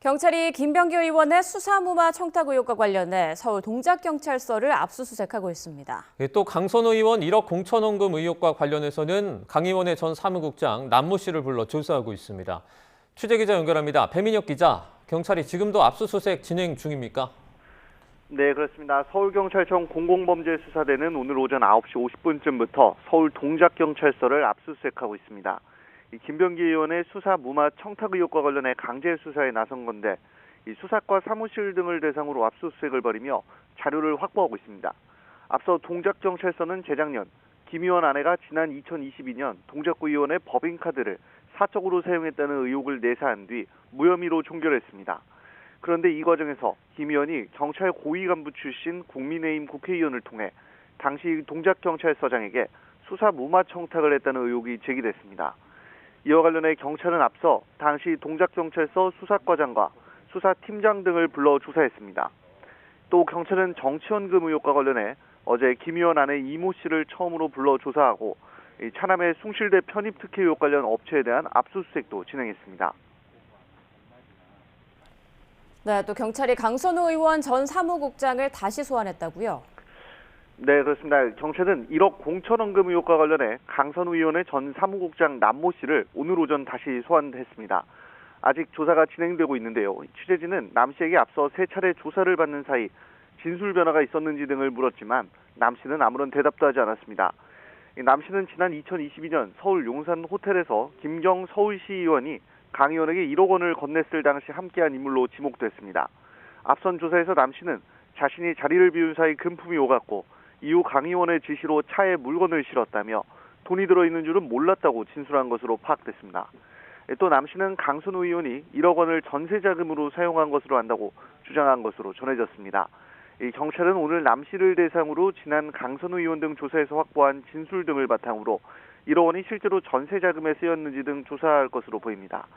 경찰이 김병기 의원의 수사무마 청탁 의혹과 관련해 서울 동작경찰서를 압수수색하고 있습니다. 또 강선우 의원 1억 공천원금 의혹과 관련해서는 강 의원의 전 사무국장 남모 씨를 불러 조사하고 있습니다. 취재기자 연결합니다. 배민혁 기자, 경찰이 지금도 압수수색 진행 중입니까? 네, 그렇습니다. 서울경찰청 공공범죄수사대는 오늘 오전 9시 50분쯤부터 서울 동작경찰서를 압수수색하고 있습니다. 김병기 의원의 수사 무마 청탁 의혹과 관련해 강제 수사에 나선 건데 수사과 사무실 등을 대상으로 압수수색을 벌이며 자료를 확보하고 있습니다. 앞서 동작경찰서는 재작년 김 의원 아내가 지난 2022년 동작구 의원의 법인카드를 사적으로 사용했다는 의혹을 내사한 뒤 무혐의로 종결했습니다. 그런데 이 과정에서 김 의원이 경찰 고위 간부 출신 국민의힘 국회의원을 통해 당시 동작경찰서장에게 수사 무마 청탁을 했다는 의혹이 제기됐습니다. 이와 관련해 경찰은 앞서 당시 동작경찰서 수사과장과 수사팀장 등을 불러 조사했습니다. 또 경찰은 정치원금 의혹과 관련해 어제 김 의원 아내 이모 씨를 처음으로 불러 조사하고 차남의 숭실대 편입특혜 의혹 관련 업체에 대한 압수수색도 진행했습니다. 네, 또 경찰이 강선우 의원 전 사무국장을 다시 소환했다고요? 네, 그렇습니다. 경찰은 1억 공천원금 의혹과 관련해 강선우 의원의 전 사무국장 남모 씨를 오늘 오전 다시 소환했습니다. 아직 조사가 진행되고 있는데요. 취재진은 남 씨에게 앞서 3차례 조사를 받는 사이 진술 변화가 있었는지 등을 물었지만 남 씨는 아무런 대답도 하지 않았습니다. 남 씨는 지난 2022년 서울 용산 호텔에서 김경 서울시 의원이 강 의원에게 1억 원을 건넸을 당시 함께한 인물로 지목됐습니다. 앞선 조사에서 남 씨는 자신이 자리를 비운 사이 금품이 오갔고 이후 강 의원의 지시로 차에 물건을 실었다며 돈이 들어있는 줄은 몰랐다고 진술한 것으로 파악됐습니다. 또 남 씨는 강선우 의원이 1억 원을 전세자금으로 사용한 것으로 안다고 주장한 것으로 전해졌습니다. 경찰은 오늘 남 씨를 대상으로 지난 강선우 의원 등 조사에서 확보한 진술 등을 바탕으로 1억 원이 실제로 전세자금에 쓰였는지 등 조사할 것으로 보입니다.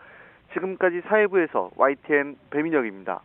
지금까지 사회부에서 YTN 배민혁입니다.